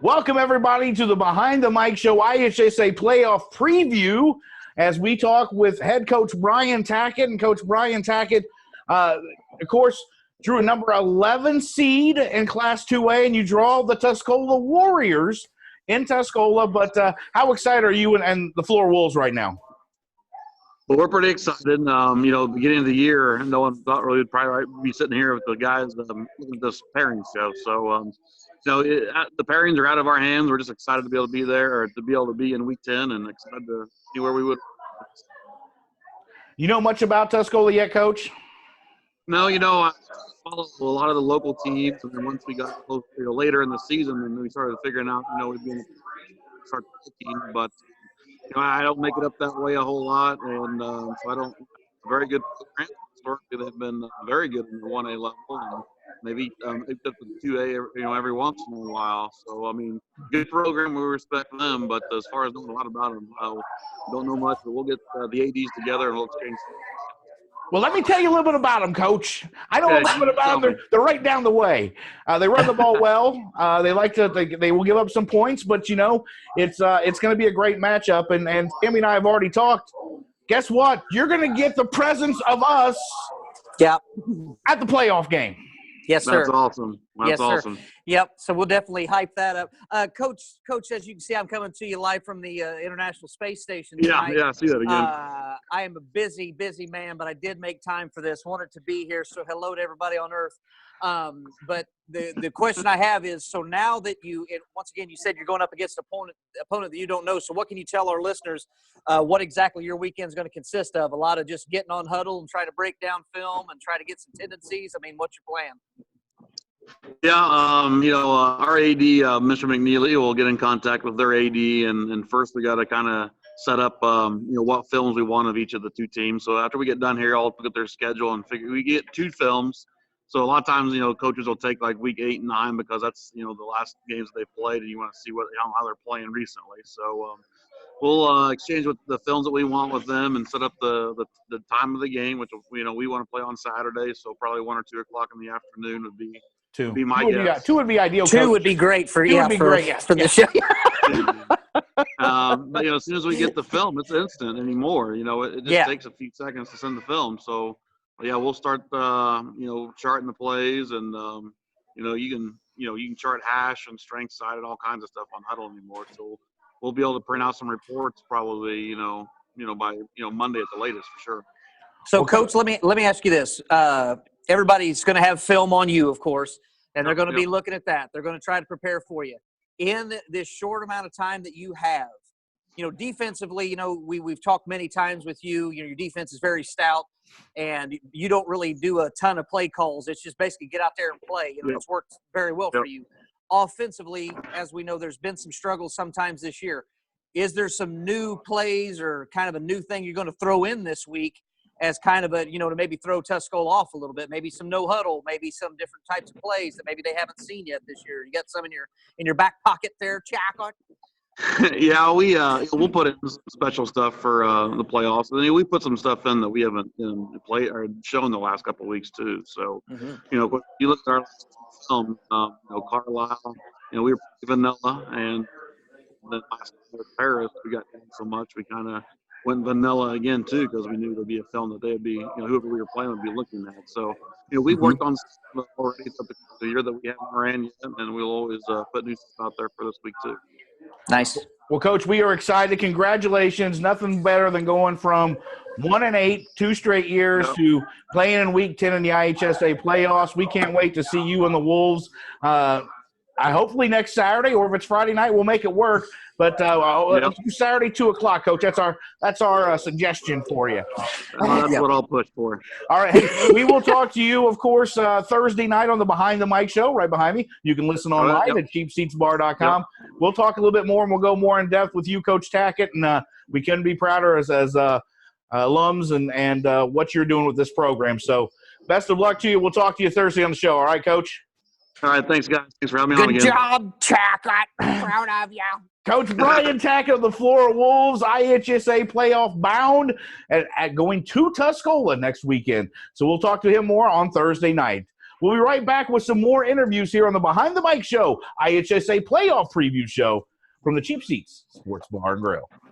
Welcome, everybody, to the Behind the Mic Show IHSA Playoff Preview as we talk with head coach Brian Tackitt. And Coach Brian Tackitt, of course, drew a number 11 seed in Class 2A, and you draw the Tuscola Warriors in Tuscola. But how excited are you and the Flora Wolves right now? Well, we're pretty excited. Beginning of the year, no one thought really would probably be sitting here with the guys looking at this pairing show. So, the pairings are out of our hands. We're just excited to be able to be there, or to be able to be in Week 10, and excited to see where we would. You know much about Tuscola yet, Coach? No, I followed a lot of the local teams, and then once we got close, later in the season, and we started figuring out, we'd be start picking, but. I don't make it up that way a whole lot, and so I don't. Very good program. Historically, they've been very good in the 1A level, and maybe up to 2A, every once in a while. So, good program. We respect them, but as far as knowing a lot about them, I don't know much. But we'll get the ADs together and we'll exchange. Well, let me tell you a little bit about them, Coach. I know a little bit about them. They're right down the way. They run the ball well. They will give up some points, but it's going to be a great matchup. And Tammy and I have already talked. Guess what? You're going to get the presence of us. Yep. At the playoff game. Yes, sir. That's awesome. That's awesome. Sir. Yep. So we'll definitely hype that up. Coach, as you can see, I'm coming to you live from the International Space Station tonight. Yeah, I see that again. I am a busy man, but I did make time for this. Wanted to be here, so hello to everybody on Earth. But the question I have is, so now that once again, you said you're going up against an opponent that you don't know, so what can you tell our listeners what exactly your weekend is going to consist of? A lot of just getting on huddle and trying to break down film and try to get some tendencies? What's your plan? Yeah, our AD, Mr. McNeely, will get in contact with their AD, and first we got to kind of set up, what films we want of each of the two teams. So after we get done here, I'll look at their schedule and figure we get two films. So a lot of times, coaches will take like week 8 and 9 because that's, the last games they've played, and you want to see how they're playing recently. So we'll exchange with the films that we want with them and set up the time of the game, which we want to play on Saturday. So probably 1 or 2 o'clock in the afternoon would be. 2. Be my guess. 2 would be ideal. 2 would be great for the show. But as soon as we get the film, it's instant anymore. It just takes a few seconds to send the film. So we'll start charting the plays, and you can chart hash and strength side and all kinds of stuff on Huddle anymore. So we'll be able to print out some reports probably by Monday at the latest for sure. So, Coach, let me ask you this. Everybody's going to have film on you, of course, and they're going to be looking at that. They're going to try to prepare for you. In this short amount of time that you have, defensively, we've talked many times with you. Your defense is very stout, and you don't really do a ton of play calls. It's just basically get out there and play. It's worked very well for you. Offensively, as we know, there's been some struggles sometimes this year. Is there some new plays or kind of a new thing you're going to throw in this week as kind of a, to maybe throw Tuscola off a little bit, maybe some no huddle, maybe some different types of plays that maybe they haven't seen yet this year? You got some in your back pocket there, Chuck? Yeah, we'll put in some special stuff for the playoffs. And we put some stuff in that we haven't played or shown the last couple of weeks too. So, you look at our film, Carlisle, we were vanilla, and then last night with Paris, we got so much we kind of went vanilla again too, because we knew there'd be a film that they'd be, whoever we were playing would be looking at. So, we worked on stuff already for the year that we haven't ran yet, and we'll always put new stuff out there for this week too. Nice. Well, Coach, we are excited. Congratulations. Nothing better than going from 1-8, 2 straight years, to playing in Week 10 in the IHSA playoffs. We can't wait to see you and the Wolves. Hopefully next Saturday, or if it's Friday night, we'll make it work. But let's do Saturday, 2 o'clock, Coach. That's our suggestion for you. That's what I'll push for. All right. Hey, we will talk to you, of course, Thursday night on the Behind the Mic show right behind me. You can listen online at cheapseatsbar.com. We'll talk a little bit more, and we'll go more in depth with you, Coach Tackitt. And we couldn't be prouder as alums and what you're doing with this program. So best of luck to you. We'll talk to you Thursday on the show. All right, Coach? All right, thanks, guys. Thanks for having me on again. Good job, Tackitt. Proud of you. Coach Brian Tackitt of the Flora Wolves, IHSA playoff bound, at going to Tuscola next weekend. So we'll talk to him more on Thursday night. We'll be right back with some more interviews here on the Behind the Mic Show, IHSA Playoff Preview Show from the Cheapseats Sports Bar and Grill.